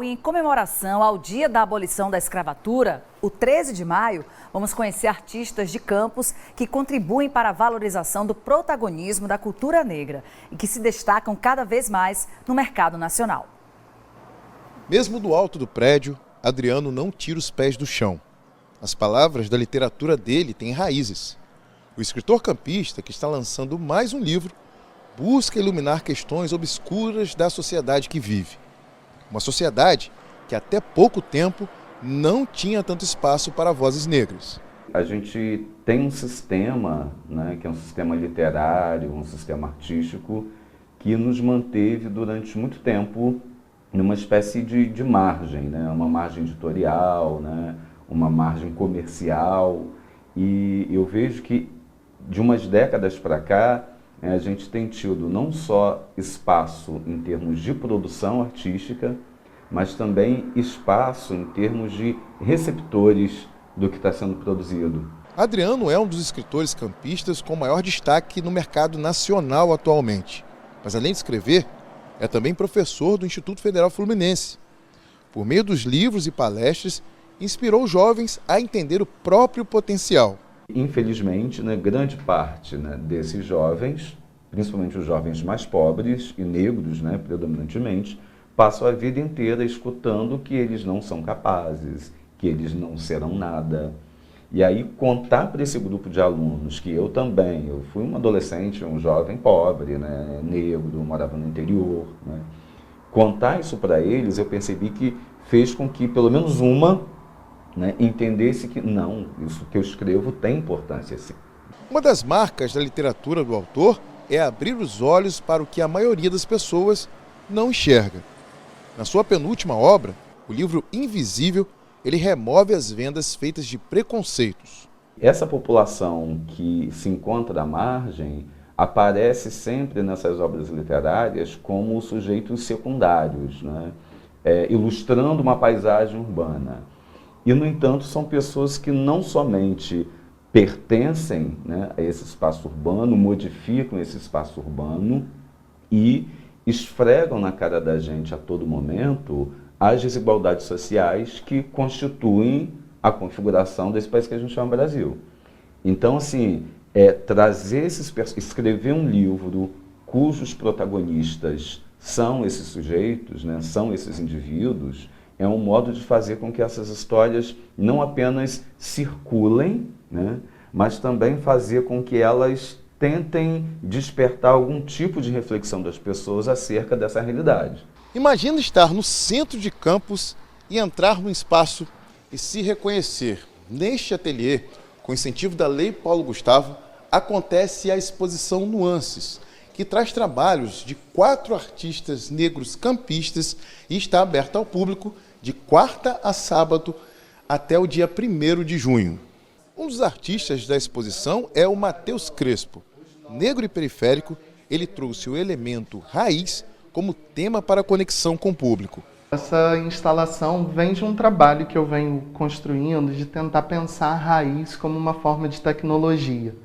Em comemoração ao Dia da Abolição da Escravatura, o 13 de maio, vamos conhecer artistas de Campos que contribuem para a valorização do protagonismo da cultura negra e que se destacam cada vez mais no mercado nacional. Mesmo do alto do prédio, Adriano não tira os pés do chão. As palavras da literatura dele têm raízes. O escritor campista, que está lançando mais um livro, busca iluminar questões obscuras da sociedade que vive. Uma sociedade que até pouco tempo não tinha tanto espaço para vozes negras. A gente tem um sistema, que é um sistema literário, um sistema artístico, que nos manteve durante muito tempo numa espécie de margem, uma margem editorial, uma margem comercial. E eu vejo que de umas décadas para cá, a gente tem tido não só espaço em termos de produção artística, mas também espaço em termos de receptores do que está sendo produzido. Adriano é um dos escritores campistas com maior destaque no mercado nacional atualmente. Mas além de escrever, é também professor do Instituto Federal Fluminense. Por meio dos livros e palestras, inspirou jovens a entender o próprio potencial. Infelizmente, grande parte desses jovens, principalmente os jovens mais pobres e negros, predominantemente, passam a vida inteira escutando que eles não são capazes, que eles não serão nada. E aí contar para esse grupo de alunos que eu fui um adolescente, um jovem pobre, negro, morava no interior, contar isso para eles, eu percebi que fez com que pelo menos uma entendesse que não, isso que eu escrevo tem importância sim. Uma das marcas da literatura do autor é abrir os olhos para o que a maioria das pessoas não enxerga. Na sua penúltima obra, o livro Invisível, ele remove as vendas feitas de preconceitos. Essa população que se encontra à margem aparece sempre nessas obras literárias como sujeitos secundários, ilustrando uma paisagem urbana. E, no entanto, são pessoas que não somente pertencem a esse espaço urbano, modificam esse espaço urbano e esfregam na cara da gente a todo momento as desigualdades sociais que constituem a configuração desse país que a gente chama Brasil. Então, assim, escrever um livro cujos protagonistas são esses sujeitos, são esses indivíduos, é um modo de fazer com que essas histórias não apenas circulem, mas também fazer com que elas tentem despertar algum tipo de reflexão das pessoas acerca dessa realidade. Imagina estar no centro de Campos e entrar num espaço e se reconhecer. Neste ateliê, com incentivo da Lei Paulo Gustavo, acontece a exposição Nuances, que traz trabalhos de 4 artistas negros campistas e está aberta ao público de quarta a sábado até o dia 1º de junho. Um dos artistas da exposição é o Matheus Crespo. Negro e periférico, ele trouxe o elemento raiz como tema para a conexão com o público. Essa instalação vem de um trabalho que eu venho construindo de tentar pensar a raiz como uma forma de tecnologia.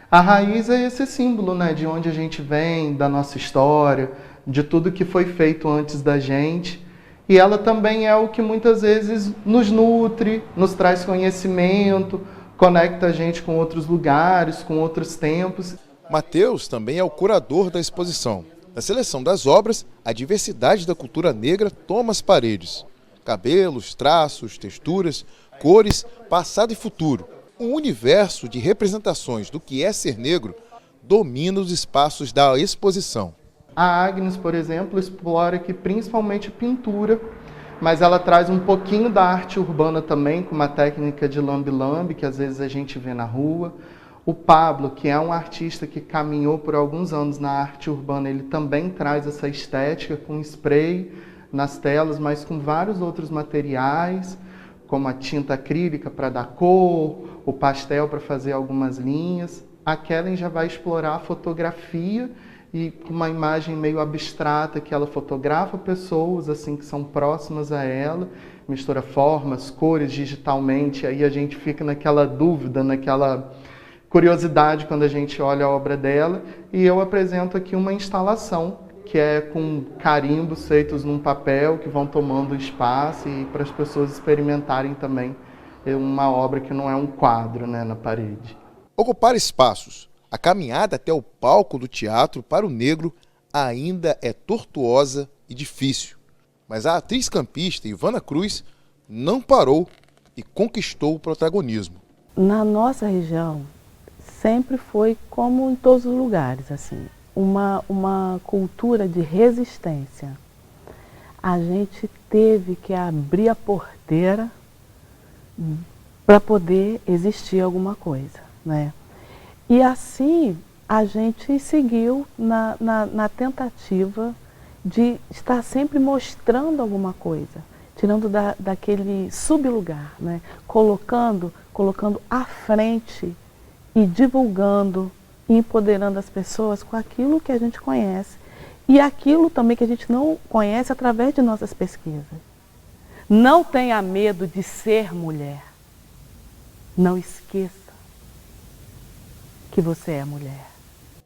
A raiz é esse símbolo, de onde a gente vem, da nossa história, de tudo que foi feito antes da gente. E ela também é o que muitas vezes nos nutre, nos traz conhecimento, conecta a gente com outros lugares, com outros tempos. Matheus também é o curador da exposição. Na seleção das obras, a diversidade da cultura negra toma as paredes. Cabelos, traços, texturas, cores, passado e futuro. Um universo de representações do que é ser negro domina os espaços da exposição. A Agnes, por exemplo, explora aqui principalmente pintura, mas ela traz um pouquinho da arte urbana também, com uma técnica de lambe-lambe, que às vezes a gente vê na rua. O Pablo, que é um artista que caminhou por alguns anos na arte urbana, ele também traz essa estética com spray nas telas, mas com vários outros materiais, como a tinta acrílica para dar cor, o pastel para fazer algumas linhas. A Kellen já vai explorar a fotografia e com uma imagem meio abstrata que ela fotografa pessoas assim que são próximas a ela, mistura formas, cores digitalmente, aí a gente fica naquela dúvida, naquela curiosidade quando a gente olha a obra dela. E eu apresento aqui uma instalação que é com carimbos feitos num papel que vão tomando espaço e para as pessoas experimentarem também uma obra que não é um quadro, né, na parede. Ocupar espaços, a caminhada até o palco do teatro para o negro ainda é tortuosa e difícil. Mas a atriz campista Ivana Cruz não parou e conquistou o protagonismo. Na nossa região, sempre foi como em todos os lugares, assim, uma cultura de resistência. A gente teve que abrir a porteira para poder existir alguma coisa, né? E assim a gente seguiu na tentativa de estar sempre mostrando alguma coisa, tirando daquele sublugar, né? Colocando à frente e divulgando e empoderando as pessoas com aquilo que a gente conhece e aquilo também que a gente não conhece através de nossas pesquisas. Não tenha medo de ser mulher. Não esqueça que você é mulher.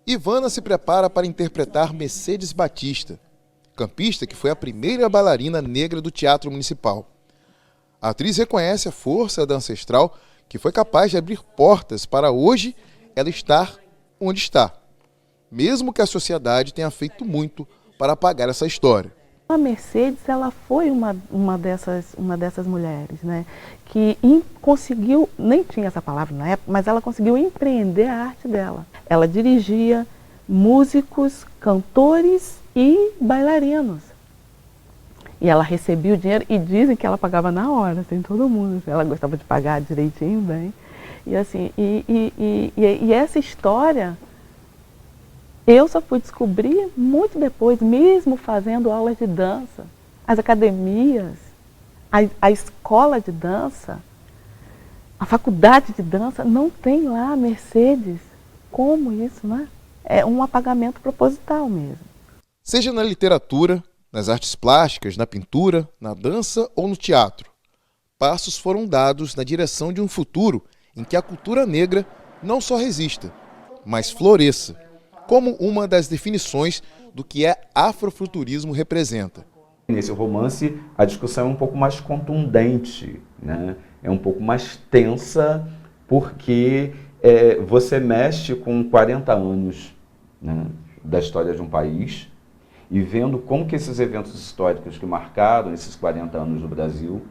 Ivana se prepara para interpretar Mercedes Batista, campista que foi a primeira bailarina negra do Teatro Municipal. A atriz reconhece a força da ancestral que foi capaz de abrir portas para hoje ela estar onde está, mesmo que a sociedade tenha feito muito para apagar essa história. A Mercedes, ela foi uma dessas mulheres, né, que conseguiu, nem tinha essa palavra na época, mas ela conseguiu empreender a arte dela. Ela dirigia músicos, cantores e bailarinos. E ela recebia o dinheiro e dizem que ela pagava na hora, assim, todo mundo. Ela gostava de pagar direitinho, bem. E assim, e essa história eu só fui descobrir muito depois, mesmo fazendo aulas de dança. As academias, a escola de dança, a faculdade de dança, não tem lá Mercedes. Como isso, né? É um apagamento proposital mesmo. Seja na literatura, nas artes plásticas, na pintura, na dança ou no teatro, passos foram dados na direção de um futuro em que a cultura negra não só resista, mas floresça, como uma das definições do que afrofuturismo representa. Nesse romance, a discussão é um pouco mais contundente, né? É um pouco mais tensa, porque você mexe com 40 anos, né, da história de um país, e vendo como que esses eventos históricos que marcaram esses 40 anos do Brasil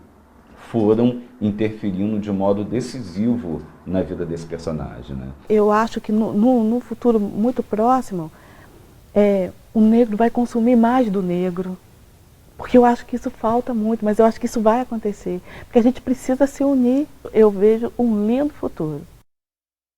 foram interferindo de modo decisivo na vida desse personagem, né? Eu acho que no futuro muito próximo, o negro vai consumir mais do negro, porque eu acho que isso falta muito, mas eu acho que isso vai acontecer, porque a gente precisa se unir. Eu vejo um lindo futuro.